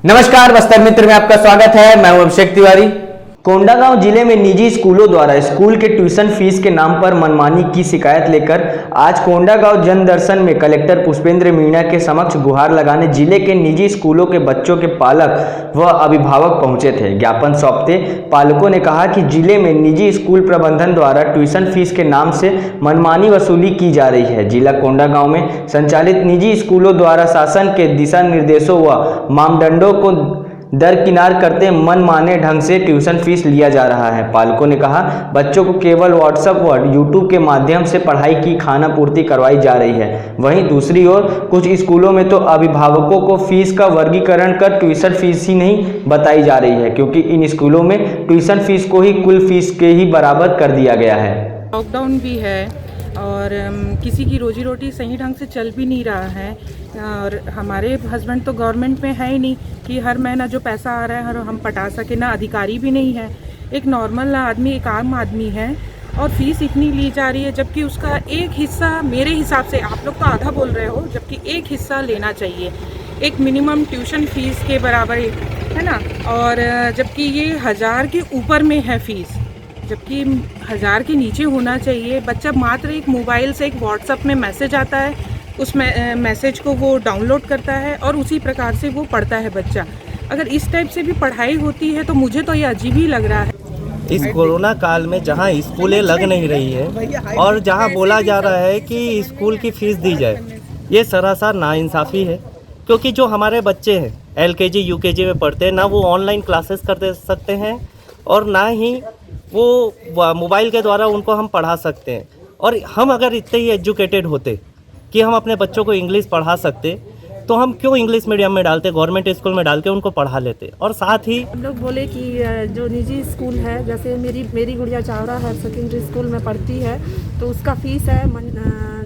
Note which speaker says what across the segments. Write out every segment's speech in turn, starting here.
Speaker 1: नमस्कार, बस्तर मित्र में आपका स्वागत है। मैं हूं अभिषेक तिवारी। कोंडागांव जिले में निजी स्कूलों द्वारा स्कूल के ट्यूशन फीस के नाम पर मनमानी की शिकायत लेकर आज कोंडागांव जनदर्शन में कलेक्टर पुष्पेंद्र मीणा के समक्ष गुहार लगाने जिले के निजी स्कूलों के बच्चों के पालक व अभिभावक पहुंचे थे। ज्ञापन सौंपते पालकों ने कहा कि जिले में निजी स्कूल प्रबंधन द्वारा ट्यूशन फीस के नाम से मनमानी वसूली की जा रही है। जिला कोंडागांव में संचालित निजी स्कूलों द्वारा शासन के दिशा निर्देशों व मापदंडों को दरकिनार करते मनमाने ढंग से ट्यूशन फीस लिया जा रहा है। पालकों ने कहा बच्चों को केवल व्हाट्सएप व यूट्यूब के माध्यम से पढ़ाई की खानापूर्ति करवाई जा रही है। वहीं दूसरी ओर कुछ स्कूलों में तो अभिभावकों को फीस का वर्गीकरण कर ट्यूशन फीस ही नहीं बताई जा रही है, क्योंकि इन स्कूलों में ट्यूशन फीस को ही कुल फीस के ही बराबर कर दिया गया है।
Speaker 2: लॉकडाउन भी है और किसी की रोजी रोटी सही ढंग से चल भी नहीं रहा है और हमारे हस्बैंड तो गवर्नमेंट में है ही नहीं कि हर महीना जो पैसा आ रहा है हम पटा सके। ना अधिकारी भी नहीं है, एक नॉर्मल आदमी, एक आम आदमी है और फीस इतनी ली जा रही है, जबकि उसका एक हिस्सा मेरे हिसाब से, आप लोग तो आधा बोल रहे हो, जबकि एक हिस्सा लेना चाहिए, एक मिनिमम ट्यूशन फीस के बराबर है ना। और जबकि ये 1000 के ऊपर में है फीस, जबकि 1000 के नीचे होना चाहिए। बच्चा मात्र एक मोबाइल से एक व्हाट्सएप में मैसेज आता है, उस मैसेज को वो डाउनलोड करता है और उसी प्रकार से वो पढ़ता है बच्चा। अगर इस टाइप से भी पढ़ाई होती है तो मुझे तो ये अजीब ही लग रहा है।
Speaker 3: इस कोरोना काल में जहां स्कूलें लग नहीं रही है और जहां बोला जा रहा है कि स्कूल की फ़ीस दी जाए, ये सरासर नाइंसाफ़ी है। क्योंकि जो हमारे बच्चे हैं LKG UKG में पढ़ते हैं, ना वो ऑनलाइन क्लासेस कर सकते हैं और ना ही वो मोबाइल के द्वारा उनको हम पढ़ा सकते हैं। और हम अगर इतने ही एजुकेटेड होते कि हम अपने बच्चों को इंग्लिश पढ़ा सकते तो हम क्यों इंग्लिश मीडियम में डालते, गवर्नमेंट स्कूल में डाल के उनको पढ़ा लेते। और साथ ही
Speaker 4: हम लोग बोले कि जो निजी स्कूल है, जैसे मेरी गुड़िया चावड़ा हायर सेकेंडरी स्कूल में पढ़ती है, तो उसका फ़ीस है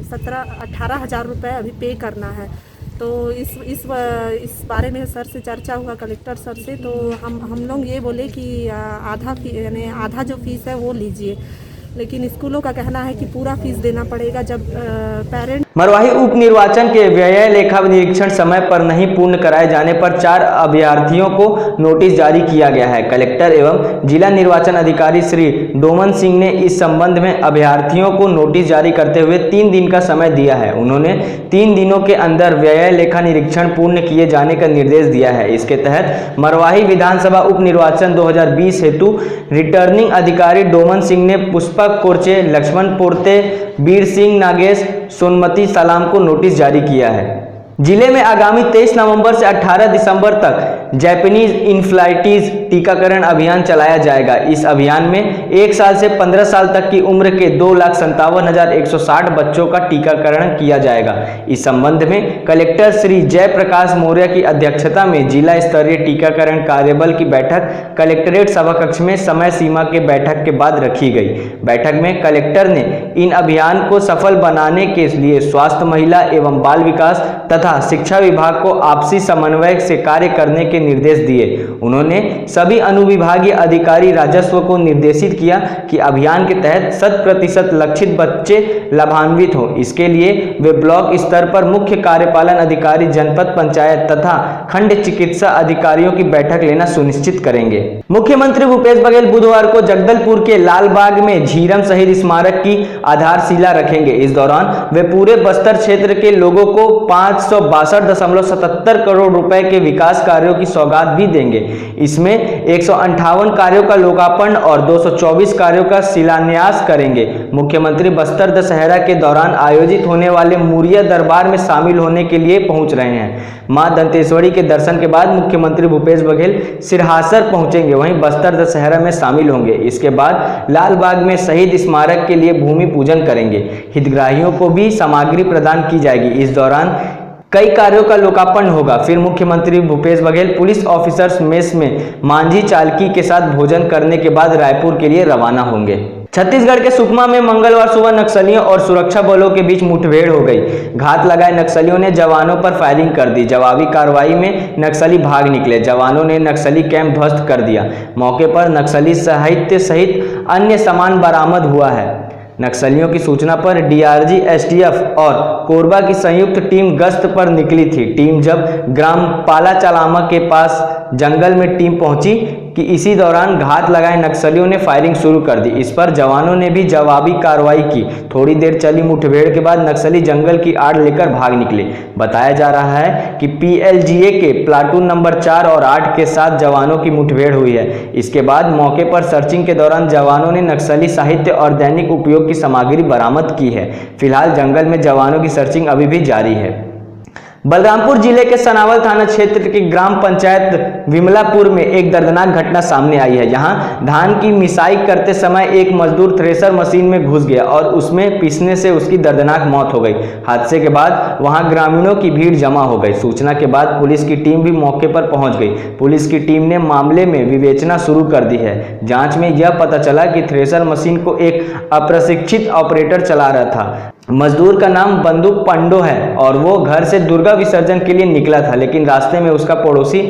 Speaker 4: 17-18 हज़ार रुपये अभी पे करना है। तो इस बारे में सर से चर्चा हुआ, कलेक्टर सर से, तो हम लोग ये बोले कि आधा जो फीस है वो लीजिए, लेकिन स्कूलों का कहना है कि पूरा फीस देना पड़ेगा। जब पेरेंट
Speaker 1: मरवाही उप निर्वाचन के व्यय लेखा निरीक्षण समय पर नहीं पूर्ण कराए जाने पर 4 अभ्यर्थियों को नोटिस जारी किया गया है। कलेक्टर एवं जिला निर्वाचन अधिकारी श्री डोमन सिंह ने इस संबंध में अभ्यर्थियों को नोटिस जारी करते हुए 3 दिन का समय दिया है। उन्होंने 3 दिनों के अंदर व्यय लेखा निरीक्षण पूर्ण किए जाने का निर्देश दिया है। इसके तहत मरवाही विधानसभा उप निर्वाचन 2020 हेतु रिटर्निंग अधिकारी डोमन सिंह ने पुष्पक कोरचे, लक्ष्मण पोर्ते, वीर सिंह नागेश, सोनमती सलाम को नोटिस जारी किया है। जिले में आगामी 23 नवंबर से 18 दिसंबर तक जैपनीज इन्फ्लाइटिस टीकाकरण अभियान चलाया जाएगा। इस अभियान में 1 साल से 15 साल तक की उम्र के 2,57,160 बच्चों का टीकाकरण किया जाएगा। इस संबंध में कलेक्टर श्री जयप्रकाश मौर्य की अध्यक्षता में जिला स्तरीय टीकाकरण कार्यबल की बैठक कलेक्ट्रेट सभाकक्ष में समय सीमा के बैठक के बाद रखी गई। बैठक में कलेक्टर ने इन अभियान को सफल बनाने के लिए स्वास्थ्य, महिला एवं बाल विकास तथा शिक्षा विभाग को आपसी समन्वय से कार्य करने के निर्देश दिए। उन्होंने सभी अनुविभागीय अधिकारी राजस्व को निर्देशित किया कि अभियान के तहत 100% लक्षित बच्चे लाभान्वित हों। इसके लिए वे ब्लॉक स्तर पर मुख्य कार्यपालन अधिकारी, जनपद पंचायत तथा खंड चिकित्सा अधिकारियों की बैठक लेना सुनिश्चित करेंगे। मुख्यमंत्री भूपेश बघेल बुधवार को जगदलपुर के लालबाग में झीरम शहीद स्मारक की आधारशिला रखेंगे। इस दौरान वे पूरे बस्तर क्षेत्र के लोगों को 562.77 करोड़ रुपए के विकास कार्यों की सौगात भी देंगे। इसमें 158 कार्यों का लोकार्पण और 224 कार्यों का शिलान्यास करेंगे। मुख्यमंत्री बस्तर दशहरा के दौरान आयोजित होने वाले मुरिया दरबार में शामिल होने के लिए पहुंच रहे हैं। मां दंतेश्वरी के दर्शन के बाद मुख्यमंत्री भूपेश बघेल सिरहासर पहुंचेंगे, वहीं बस्तर दशहरा में शामिल होंगे। इसके बाद लालबाग में शहीद स्मारक के लिए भूमि पूजन करेंगे। हितग्राहियों को भी सामग्री प्रदान की जाएगी। इस दौरान कई कार्यों का लोकार्पण होगा। फिर मुख्यमंत्री Bhupesh Baghel police officers mess में मांझी चालकी के साथ भोजन करने के बाद रायपुर के लिए रवाना होंगे। छत्तीसगढ़ के सुकमा में मंगलवार सुबह नक्सलियों और सुरक्षा बलों के बीच मुठभेड़ हो गई। घात लगाए नक्सलियों ने जवानों पर फायरिंग कर दी। जवाबी कार्रवाई में नक्सली भाग निकले। जवानों ने नक्सली कैंप ध्वस्त कर दिया। मौके पर नक्सली साहित्य सहित अन्य सामान बरामद हुआ है। नक्सलियों की सूचना पर डीआरजी, एसटीएफ और कोरबा की संयुक्त टीम गश्त पर निकली थी। टीम जब ग्राम पालाचालामा के पास जंगल में टीम पहुंची कि इसी दौरान घात लगाए नक्सलियों ने फायरिंग शुरू कर दी। इस पर जवानों ने भी जवाबी कार्रवाई की। थोड़ी देर चली मुठभेड़ के बाद नक्सली जंगल की आड़ लेकर भाग निकले। बताया जा रहा है कि पीएलजीए के प्लाटून नंबर 4 और 8 के साथ जवानों की मुठभेड़ हुई है। इसके बाद मौके पर सर्चिंग के दौरान जवानों ने नक्सली साहित्य और दैनिक उपयोग की सामग्री बरामद की है। फिलहाल जंगल में जवानों की सर्चिंग अभी भी जारी है। बलरामपुर जिले के सनावल थाना क्षेत्र के ग्राम पंचायत विमलापुर में एक दर्दनाक घटना सामने आई है। यहां धान की मिसाई करते समय एक मजदूर थ्रेसर मशीन में घुस गया और उसमें पीसने से उसकी दर्दनाक मौत हो गई। हादसे के बाद वहां ग्रामीणों की भीड़ जमा हो गई। सूचना के बाद पुलिस की टीम भी मौके पर पहुंच गई। पुलिस की टीम ने मामले में विवेचना शुरू कर दी है। जांच में यह पता चला कि थ्रेसर मशीन को एक अप्रशिक्षित ऑपरेटर चला रहा था। मजदूर का नाम बंदूक पंडो है और वो घर से दुर्गा विसर्जन के लिए निकला था, लेकिन रास्ते में उसका पड़ोसी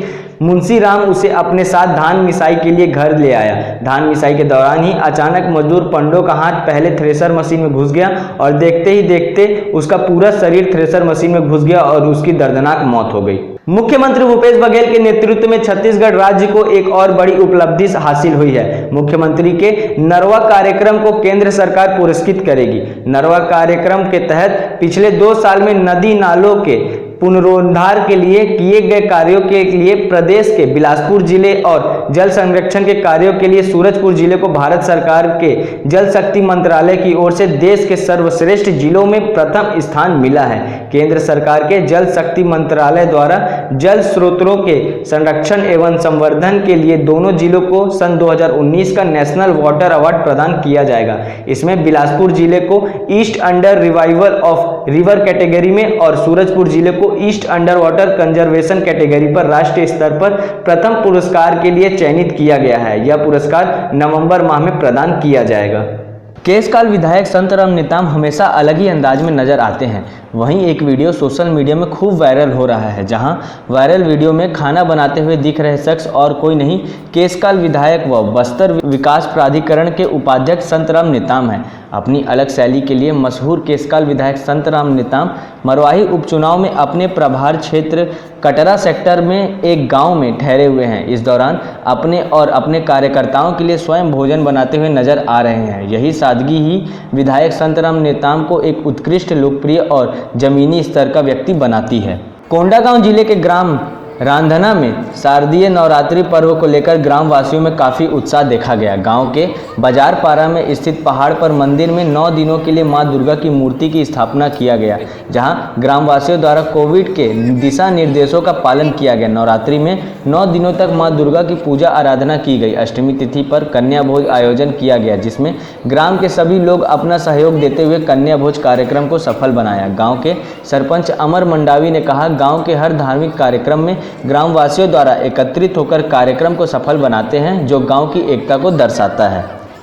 Speaker 1: मुंशी राम उसे अपने साथ धान मिसाई के लिए घर ले आया। धान मिसाई के दौरान ही अचानक मजदूर पंडो का हाथ पहले थ्रेसर मशीन में घुस गया और देखते ही देखते उसका पूरा शरीर थ्रेसर मशीन में घुस गया और उसकी दर्दनाक मौत हो गई। मुख्यमंत्री भूपेश बघेल के नेतृत्व में छत्तीसगढ़ राज्य को एक और बड़ी उपलब्धि हासिल हुई है। मुख्यमंत्री के नरवा कार्यक्रम को केंद्र सरकार पुरस्कृत करेगी। नरवा कार्यक्रम के तहत पिछले 2 साल में नदी नालों के पुनरुद्धार के लिए किए गए कार्यों के लिए प्रदेश के बिलासपुर जिले और जल संरक्षण के कार्यों के लिए सूरजपुर जिले को भारत सरकार के जल शक्ति मंत्रालय की ओर से देश के सर्वश्रेष्ठ जिलों में प्रथम स्थान मिला है। केंद्र सरकार के जल शक्ति मंत्रालय द्वारा जल स्रोतों के संरक्षण एवं संवर्धन के लिए दोनों जिलों को सन 2019 का नेशनल वाटर अवार्ड प्रदान किया जाएगा। इसमें बिलासपुर जिले को east under revival of river category में और सूरजपुर जिले को east under water conservation category पर राष्ट्रीय स्तर पर प्रथम पुरस्कार के लिए चयनित किया गया है। यह पुरस्कार नवंबर माह में प्रदान किया जाएगा। केशकाल विधायक संतराम नेताम हमेशा अलग ही अंदाज में नजर आते हैं। वहीं एक वीडियो सोशल मीडिया में खूब वायरल हो रहा है, जहां वायरल वीडियो में खाना बनाते हुए दिख रहे शख्स और कोई नहीं, केशकाल विधायक व बस्तर विकास प्राधिकरण के उपाध्यक्ष संतराम नेताम हैं। अपनी अलग शैली के लिए मशहूर केशकाल विधायक संतराम नेताम मरवाही उपचुनाव में अपने प्रभार क्षेत्र कटरा सेक्टर में एक गांव में ठहरे हुए हैं। इस दौरान अपने और अपने कार्यकर्ताओं के लिए स्वयं भोजन बनाते हुए नजर आ रहे हैं। यही सादगी ही विधायक संतराम नेताम को एक उत्कृष्ट, लोकप्रिय और जमीनी स्तर का व्यक्ति बनाती है। कोंडागांव जिले के ग्राम रांधना में शारदीय नवरात्रि पर्व को लेकर ग्राम वासियों में काफ़ी उत्साह देखा गया। गांव के बाजार पारा में स्थित पहाड़ पर मंदिर में 9 दिनों के लिए मां दुर्गा की मूर्ति की स्थापना किया गया, जहां ग्रामवासियों द्वारा कोविड के दिशा निर्देशों का पालन किया गया। नवरात्रि में 9 दिनों तक मां दुर्गा की पूजा आराधना की गई। अष्टमी तिथि पर कन्या भोज आयोजन किया गया, जिसमें ग्राम के सभी लोग अपना सहयोग देते हुए कन्या भोज कार्यक्रम को सफल बनाया। गाँव के सरपंच अमर मंडावी ने कहा, गाँव के हर धार्मिक कार्यक्रम में ग्रामवासियों द्वारा एकत्रित होकर कार्यक्रम को सफल बनाते हैं, जो गांव की एकता को दर्शाता है।